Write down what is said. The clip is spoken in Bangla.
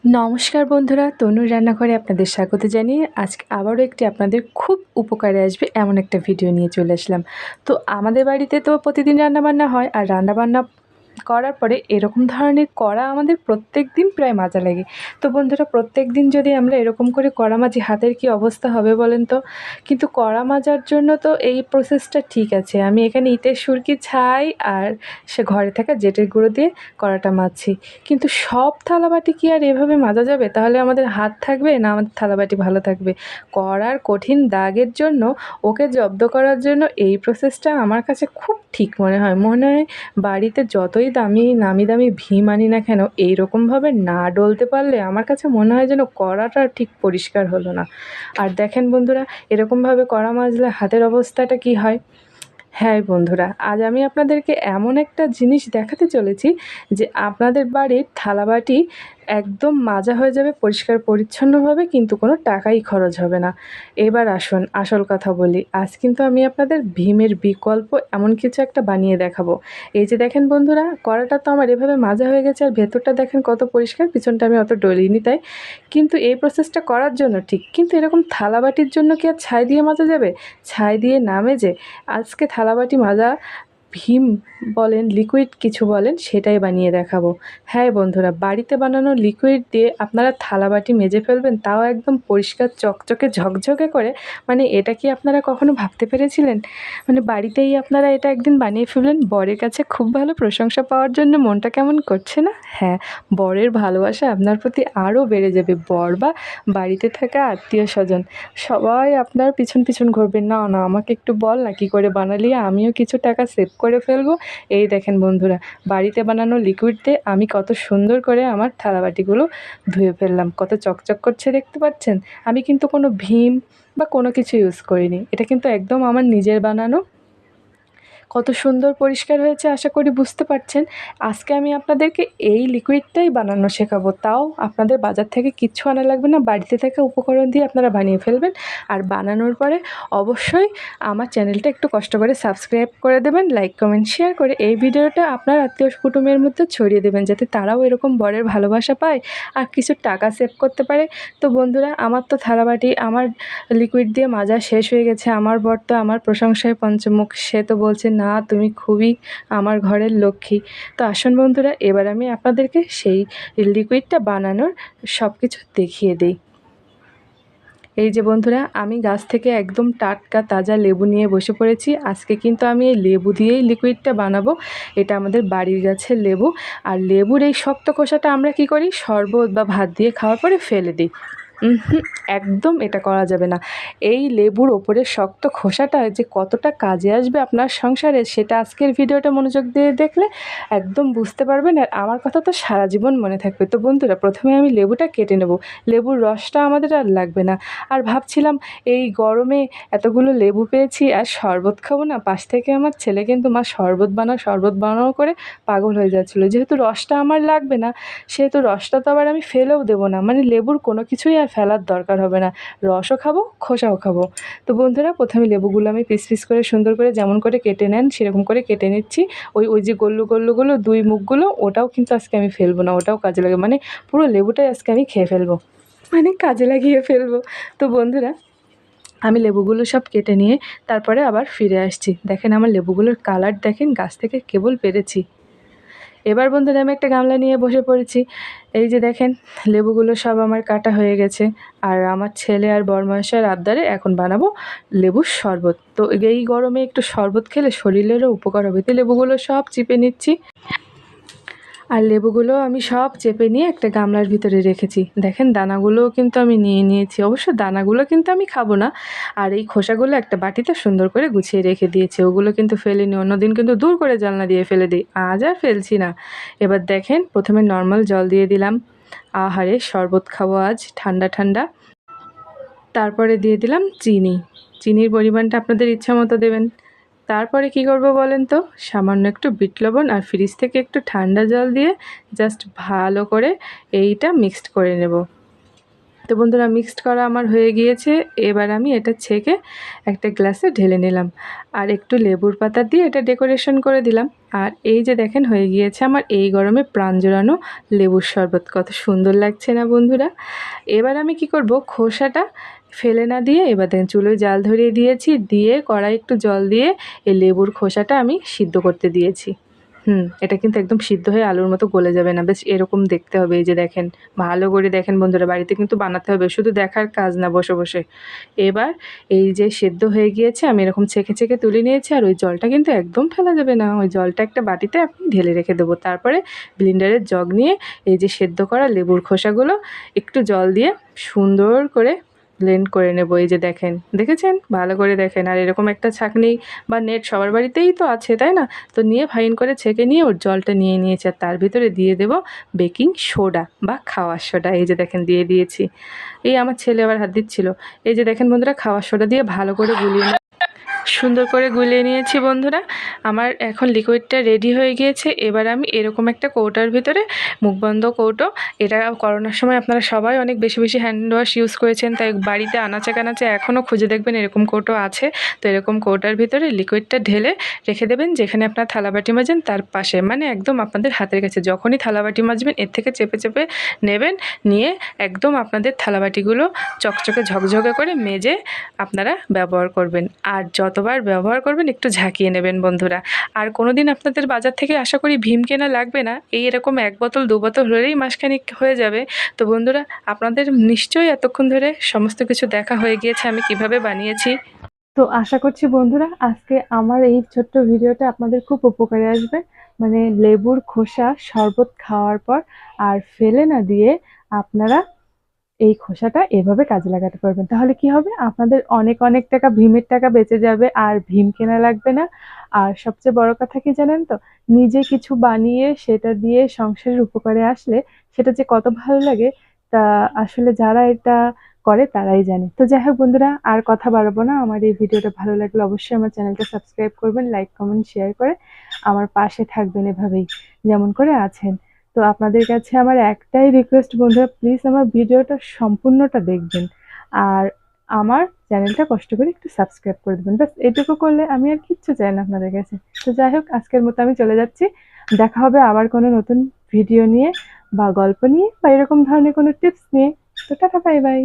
নমস্কার বন্ধুরা, তনুর রান্নাঘরে আপনাদের স্বাগত জানিয়ে আজকে আবারও একটি আপনাদের খুব উপকারে আসবে এমন একটা ভিডিও নিয়ে চলে আসলাম। তো আমাদের বাড়িতে তো প্রতিদিন রান্নাবান্না হয়, আর রান্নাবান্না করার পরে এরকম ধরনের কড়া আমাদের প্রত্যেক দিন প্রায় মাজা লাগে। তো বন্ধুরা, প্রত্যেক দিন যদি আমরা এরকম করে কড়া মাজি, হাতের কি অবস্থা হবে বলেন তো? কিন্তু কড়া মাজার জন্য তো এই প্রসেসটা ঠিক আছে, আমি এখানে ইটের সুরকি ছাই আর সে ঘরে থাকা জেটের গুঁড়ো দিয়ে কড়াটা মাজছি। কিন্তু সব থালাবাটি কি আর এভাবে মাজা যাবে? তাহলে আমাদের হাত থাকবে না আমাদের থালাবাটি ভালো থাকবে? কড়ার কঠিন দাগের জন্য, ওকে জব্দ করার জন্য এই প্রসেসটা আমার কাছে খুব ঠিক মনে হয়। মনে হয় বাড়িতে যতই নামি দামি ভীম আনি না কেন, এইরকমভাবে না ডলতে পারলে আমার কাছে মনে হয় যেন কড়াটা ঠিক পরিষ্কার হলো না। আর দেখেন বন্ধুরা, এরকমভাবে কড়া মাজলে হাতের অবস্থাটা কি হয়। হ্যাঁ বন্ধুরা, আজ আমি আপনাদেরকে এমন একটা জিনিস দেখাতে চলেছি যে আপনাদের বাড়ির থালাবাটি একদম মাজা হয়ে যাবে পরিষ্কার পরিচ্ছন্নভাবে, কিন্তু কোনো টাকাই খরচ হবে না। এবার আসুন আসল কথা বলি। আজ কিন্তু আমি আপনাদের ভীমের বিকল্প এমন কিছু একটা বানিয়ে দেখাবো। এই যে দেখেন বন্ধুরা, কড়াটা তো আমার এভাবে মাজা হয়ে গেছে, আর ভেতরটা দেখেন কত পরিষ্কার, পিছনটা আমি অত ডলিনি তাই। কিন্তু এই প্রসেসটা করার জন্য ঠিক, কিন্তু এরকম থালাবাটির জন্য কি আর ছাই দিয়ে মাজা যাবে? ছাই দিয়ে না মেজে আজকে থালাবাটি মাজা ভীম বলেন, লিকুইড কিছু বলেন, সেটাই বানিয়ে দেখাবো। হ্যাঁ বন্ধুরা, বাড়িতে বানানো লিকুইড দিয়ে আপনারা থালাবাটি মেজে ফেলবেন, তাও একদম পরিষ্কার চকচকে ঝকঝকে করে। মানে এটা কি আপনারা কখনো ভাবতে পেরেছিলেন? মানে বাড়িতেই আপনারা এটা একদিন বানিয়ে ফেলবেন, বরের কাছে খুব ভালো প্রশংসা পাওয়ার জন্য মনটা কেমন করছে না? হ্যাঁ, বরের ভালোবাসা আপনার প্রতি আরও বেড়ে যাবে। বর বা বাড়িতে থাকা আত্মীয় স্বজন সবাই আপনার পিছন পিছন ঘুরবেন, না না আমাকে একটু বল না কী করে বানালি, আমিও কিছু টাকা সেভ করে ফেলবো। এই দেখেন বন্ধুরা, বাড়িতে বানানো লিকুইড দিয়ে আমি কত সুন্দর করে আমার থালাবাটিগুলো ধুয়ে ফেললাম, কত চকচক করছে দেখতে পাচ্ছেন। আমি কিন্তু কোনো ভীম বা কোনো কিছু ইউজ করিনি, এটা কিন্তু একদম আমার নিজের বানানো। কত সুন্দর পরিষ্কার হয়েছে আশা করি বুঝতে পারছেন। আজকে আমি আপনাদেরকে এই লিকুইডটাই বানানো শেখাবো, তাও আপনাদের বাজার থেকে কিচ্ছু আনা লাগবে না, বাড়িতে থাকা উপকরণ দিয়ে আপনারা বানিয়ে ফেলবেন। আর বানানোর পরে অবশ্যই আমার চ্যানেলটা একটু কষ্ট করে সাবস্ক্রাইব করে দেবেন, লাইক কমেন্ট শেয়ার করে এই ভিডিওটা আপনার আত্মীয় কুটুমের মধ্যে ছড়িয়ে দেবেন, যাতে তারাও এরকম বরের ভালোবাসা পায় আর কিছু টাকা সেভ করতে পারে। তো বন্ধুরা, আমার তো থালাবাটি আমার লিকুইড দিয়ে মাজা শেষ হয়ে গেছে। আমার বর তো আমার প্রশংসায় পঞ্চমুখ, সে তো বলছে, না তুমি খুবই আমার ঘরের লক্ষ্মী। তো আসুন বন্ধুরা, এবার আমি আপনাদেরকে সেই লিকুইডটা বানানোর সব কিছু দেখিয়ে দিই। এই যে বন্ধুরা, আমি গাছ থেকে একদম টাটকা তাজা লেবু নিয়ে বসে পড়েছি। আজকে কিন্তু আমি এই লেবু দিয়েই লিকুইডটা বানাবো। এটা আমাদের বাড়ির গাছের লেবু। আর লেবুর এই শক্ত খোসাটা আমরা কি করি, শরবত বা ভাত দিয়ে খাওয়ার পরে ফেলে দিই। একদম এটা করা যাবে না। এই লেবুর ওপরের শক্ত খোসাটা যে কতটা কাজে আসবে আপনার সংসারে, সেটা আজকের ভিডিওটা মনোযোগ দিয়ে দেখলে একদম বুঝতে পারবেন, আর আমার কথা তো সারা জীবন মনে থাকবে। তো বন্ধুরা, প্রথমে আমি লেবুটা কেটে নেব। লেবুর রসটা আমাদের আর লাগবে না। আর ভাবছিলাম এই গরমে এতগুলো লেবু পেয়েছি আর শরবত খাবো না, পাশ থেকে আমার ছেলে কিন্তু মা শরবত বানাও করে পাগল হয়ে যাচ্ছিলো। যেহেতু রসটা আমার লাগবে না, সেহেতু রসটা তো আবার আমি ফেলেও দেবো না, মানে লেবুর কোনো কিছুই আর ফেলার দরকার হবে না, রসও খাবো খোসাও খাবো। তো বন্ধুরা, প্রথমে লেবুগুলো আমি পিস পিস করে সুন্দর করে যেমন করে কেটে নেন সেরকম করে কেটে নিচ্ছি। ওই ওই যে গল্লুগুলো দুই মুখগুলো, ওটাও কিন্তু আজকে আমি ফেলবো না, ওটাও কাজে লাগে, মানে পুরো লেবুটাই আজকে আমি খেয়ে ফেলবো, মানে কাজে লাগিয়ে ফেলবো। তো বন্ধুরা, আমি লেবুগুলো সব কেটে নিয়ে তারপরে আবার ফিরে আসছি। দেখেন আমার লেবুগুলোর কালার দেখেন, গাছ থেকে কেবল পেরেছি। এবার বন্ধুরা, আমি একটা গামলা নিয়ে বসে পড়েছি। এই যে দেখেন, লেবুগুলো সব আমার কাটা হয়ে গেছে। আর আমার ছেলে আর বরমশাইয়ের আবদারে এখন বানাবো লেবুর শরবত। তো এই গরমে একটু শরবত খেলে শরীরেরও উপকার হবে। তো লেবুগুলো সব চিপে নিচ্ছি, আর লেবুগুলো আমি সব চেপে নিয়ে একটা গামলার ভিতরে রেখেছি। দেখেন দানাগুলোও কিন্তু আমি নিয়ে নিয়েছি, অবশ্য দানাগুলো কিন্তু আমি খাবো না। আর এই খোসাগুলো একটা বাটিতে সুন্দর করে গুছিয়ে রেখে দিয়েছি, ওগুলো কিন্তু ফেলিনি, অন্যদিন কিন্তু দূর করে জানলা দিয়ে ফেলে দিই, আজ আর ফেলছি না। এবার দেখেন, প্রথমে নর্মাল জল দিয়ে দিলাম। আহারে শরবত খাবো আজ ঠান্ডা ঠান্ডা। তারপরে দিয়ে দিলাম চিনি। চিনির পরিমাণটা আপনাদের ইচ্ছা মতো দেবেন। তারপরে কি করব বলেন তো, সামান্য একটু বিট লবণ আর ফ্রিজ থেকে একটু ঠান্ডা জল দিয়ে জাস্ট ভালো করে এইটা মিক্সড করে নেব। তো বন্ধুরা মিক্সড করা আমার হয়ে গিয়েছে। এবার আমি এটা ছেঁকে একটা গ্লাসে ঢেলে নিলাম আর একটু লেবুর পাতা দিয়ে এটা ডেকোরেশন করে দিলাম। আর এই যে দেখেন হয়ে গিয়েছে আমার এই গরমে প্রাণ জোড়ানো লেবুর শরবত। কত সুন্দর লাগছে না বন্ধুরা? এবার আমি কি করব, খোসাটা ফেলে না দিয়ে এবার দেখেন চুলোয় জাল ধরিয়ে দিয়েছি, দিয়ে কড়াই একটু জল দিয়ে এই লেবুর খোসাটা আমি সিদ্ধ করতে দিয়েছি। এটা কিন্তু একদম সিদ্ধ হয়ে আলুর মতো গলে যাবে না, বেশ এরকম দেখতে হবে। এই যে দেখেন, ভালো করে দেখেন বন্ধুরা, বাড়িতে কিন্তু বানাতে হবে, শুধু দেখার কাজ না বসে বসে। এবার এই যে সেদ্ধ হয়ে গিয়েছে আমি এরকম ছেঁকে ছেঁকে তুলে নিয়েছি, আর ওই জলটা কিন্তু একদম ফেলা যাবে না, ওই জলটা একটা বাটিতে আপনি ঢেলে রেখে দেবো। তারপরে ব্লেন্ডারের জগ নিয়ে এই যে সেদ্ধ করা লেবুর খোসাগুলো একটু জল দিয়ে সুন্দর করে ব্লেন্ড করে নেবো। এই যে দেখেন, দেখেছেন? ভালো করে দেখেন। আর এরকম একটা ছাঁকনি বা নেট সবার বাড়িতেই তো আছে, তাই না? তো নিয়ে ফাইন করে ছেঁকে নিয়ে ওর জলটা নিয়ে নিয়েছি, আর তার ভিতরে দিয়ে দেব বেকিং সোডা বা খাওয়ার সোডা। এই যে দেখেন দিয়ে দিয়েছি। এই আমার ছেলে আবার হাত দিচ্ছিল। এই যে দেখেন বন্ধুরা, খাওয়ার সোডা দিয়ে ভালো করে গুলিয়ে সুন্দর করে গুলিয়ে নিয়েছি বন্ধুরা। আমার এখন লিকুইডটা রেডি হয়ে গিয়েছে। এবার আমি এরকম একটা কৌটার ভিতরে, মুখবন্ধ কৌটো, এটা করোনার সময় আপনারা সবাই অনেক বেশি বেশি হ্যান্ড ওয়াশ ইউজ করেছেন, তাই বাড়িতে আনাচে কানাচে এখনও খুঁজে দেখবেন এরকম কৌটো আছে। তো এরকম কৌটার ভিতরে লিকুইডটা ঢেলে রেখে দেবেন যেখানে আপনার থালাবাটি মাজেন তার পাশে, মানে একদম আপনাদের হাতের কাছে। যখনই থালাবাটি মাজবেন এর থেকে চেপে চেপে নেবেন, নিয়ে একদম আপনাদের থালাবাটিগুলো চকচকে ঝকঝকে করে মেজে আপনারা ব্যবহার করবেন। আর যতবার ব্যবহার করবেন একটু ঝাঁকিয়ে নেবেন বন্ধুরা। আর কোনো দিন আপনাদের বাজার থেকে আশা করি ভীম কেনা লাগবে না, এই এরকম 1 বোতল 2 বোতল হলেই মাসখানেক হয়ে যাবে। তো বন্ধুরা, আপনাদের নিশ্চয়ই এতক্ষণ ধরে সমস্ত কিছু দেখা হয়ে গিয়েছে আমি কিভাবে বানিয়েছি। তো আশা করছি বন্ধুরা আজকে আমার এই ছোট্ট ভিডিওটা আপনাদের খুব উপকারে আসবে। মানে লেবুর খোসা শরবত খাওয়ার পর আর ফেলে না দিয়ে আপনারা এই খোসাটা এভাবে কাজে লাগাতে পারবেন। তাহলে কি হবে, আপনাদের অনেক অনেক টাকা, ভীমের টাকা বেঁচে যাবে, আর ভীম কেনা লাগবে না। আর সবচেয়ে বড় কথা কি জানেন তো, নিজে কিছু বানিয়ে সেটা দিয়ে সংসারের উপকারে আসলে সেটা যে কত ভালো লাগে, তা আসলে যারা এটা করে তারাই জানে। তো যাই হোক বন্ধুরা, আর কথা বাড়াবো না। আমার এই ভিডিওটা ভালো লাগলে অবশ্যই আমার চ্যানেলটা সাবস্ক্রাইব করবেন, লাইক কমেন্ট শেয়ার করে আমার পাশে থাকবেন এভাবেই যেমন করে আছেন। তো আপনাদের কাছে আমার একটাই রিকোয়েস্ট বন্ধুরা, প্লিজ আমার ভিডিওটা সম্পূর্ণটা দেখবেন, আর আমার চ্যানেলটা কষ্ট করে একটু সাবস্ক্রাইব করে দেবেন। ব্যাস এটুকু করলে আমি আর কিচ্ছু চাই না আপনাদের কাছে। তো যাই হোক, আজকের মতো আমি চলে যাচ্ছি। দেখা হবে আবার কোনো নতুন ভিডিও নিয়ে বা গল্প নিয়ে বা এরকম ধরনের কোনো টিপস নিয়ে। তো টাটা, বাই বাই।